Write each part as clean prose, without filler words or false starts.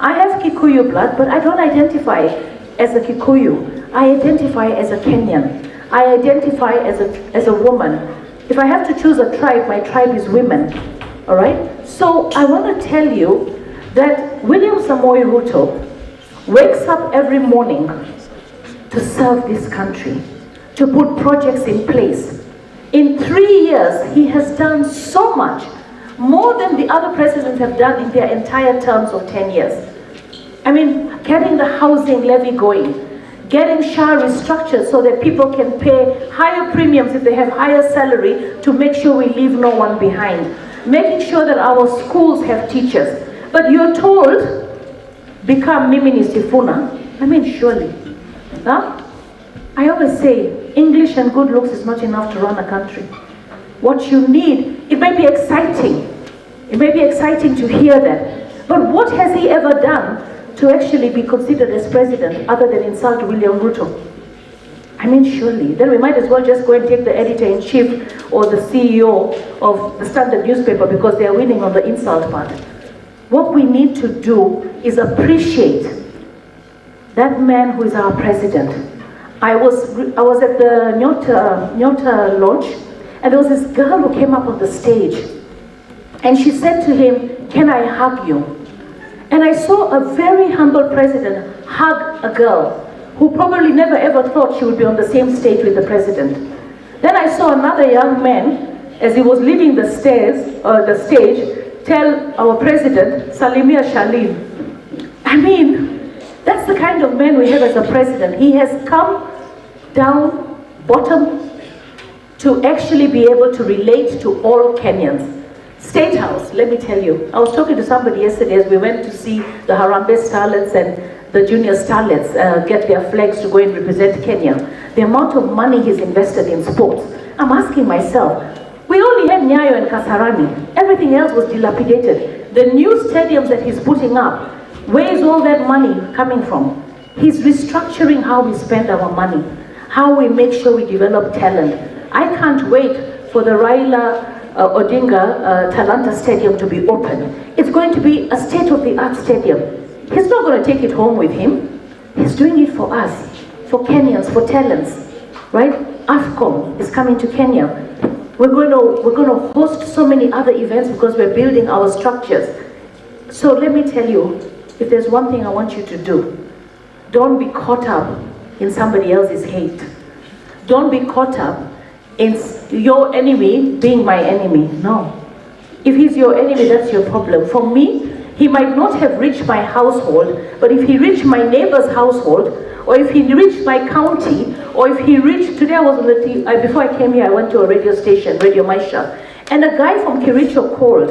I have Kikuyu blood, but I don't identify as a Kikuyu. I identify as a Kenyan. I identify as a woman. If I have to choose a tribe, my tribe is women. All right? So I want to tell you that William Samoei Ruto wakes up every morning to serve this country, to put projects in place. In 3 years, he has done so much, more than the other presidents have done in their entire terms of 10 years. I mean, getting the housing levy going, getting SHA restructured so that people can pay higher premiums if they have higher salary to make sure we leave no one behind, making sure that our schools have teachers. But you're told, become Mimi Sifuna. I mean, surely. Huh? I always say, English and good looks is not enough to run a country. What you need, it may be exciting. It may be exciting to hear that. But what has he ever done to actually be considered as president other than insult William Ruto? I mean, surely. Then we might as well just go and take the editor-in-chief or the CEO of the Standard newspaper because they are winning on the insult part. What we need to do is appreciate that man who is our president. I was at the Nyota launch, and there was this girl who came up on the stage, and she said to him, "Can I hug you?" And I saw a very humble president hug a girl who probably never ever thought she would be on the same stage with the president. Then I saw another young man, as he was leaving the stage, tell our president, "Salimia Shalim." I mean, that's the kind of man we have as a president. He has come down bottom to actually be able to relate to all Kenyans. State House, let me tell you, I was talking to somebody yesterday as we went to see the Harambee Starlets and the Junior Starlets get their flags to go and represent Kenya. The amount of money he's invested in sports. I'm asking myself, we only had Nyayo and Kasarani. Everything else was dilapidated. The new stadiums that he's putting up, where is all that money coming from? He's restructuring how we spend our money, how we make sure we develop talent. I can't wait for the Raila Odinga Talanta Stadium to be open. It's going to be a state-of-the-art stadium. He's not going to take it home with him. He's doing it for us, for Kenyans, for talents, right? AFCON is coming to Kenya. We're going to host so many other events because we're building our structures. So let me tell you, if there's one thing I want you to do, don't be caught up in somebody else's hate. Don't be caught up in your enemy being my enemy. No. If he's your enemy, that's your problem. For me, he might not have reached my household, but if he reached my neighbor's household, or if he reached my county, or if he reached, today I was on the TV, before I came here, I went to a radio station, Radio Maisha, and a guy from Kericho called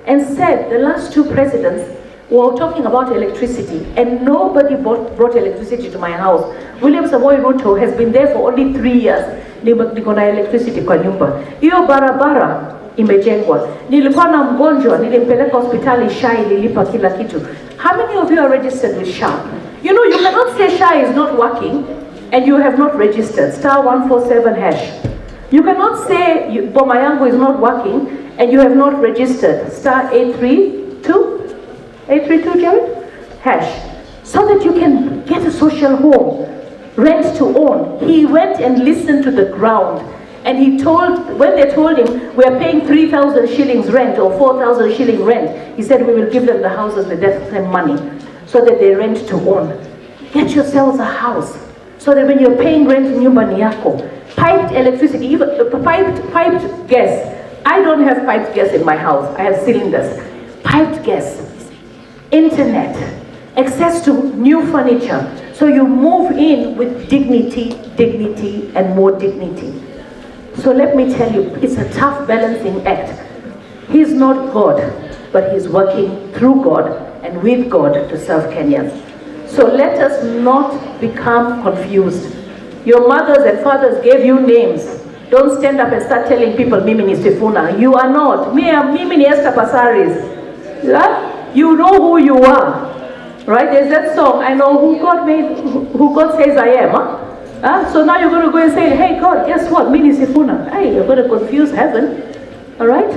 and said the last two presidents were talking about electricity, and nobody brought electricity to my house. William Samoei Ruto has been there for only 3 years. Niko na electricity kwa nyumba. Hiyo barabara imejengwa. Nilikuwa na mgonjwa, nilimpeleka hospitali, SHA ililipa kila kitu. How many of you are registered with SHA? You know, you cannot say SHA is not working and you have not registered. *147#. You cannot say Boma Yangu is not working and you have not registered. *832, Jared? So that you can get a social home, rent to own. He went and listened to the ground, and he told, when they told him, we are paying 3,000 shillings rent or 4,000 shilling rent, he said, we will give them the houses with that same money so that they rent to own. Get yourselves a house so that when you're paying rent in nyumba ni yako, piped electricity, even piped gas. I don't have piped gas in my house. I have cylinders. Piped gas, internet, access to new furniture. So you move in with dignity, and more dignity. So let me tell you, it's a tough balancing act. He's not God, but he's working through God and with God to serve Kenyans. So let us not become confused. Your mothers and fathers gave you names. Don't stand up and start telling people, Mimi ni Sifuna. You are not. Mimi ni Passaris. Yeah? You know who you are. Right? There's that song, I know who God made, who God says I am. So now you're going to go and say, hey God, guess what? Mimi Sifuna. Hey, you're going to confuse heaven. All right?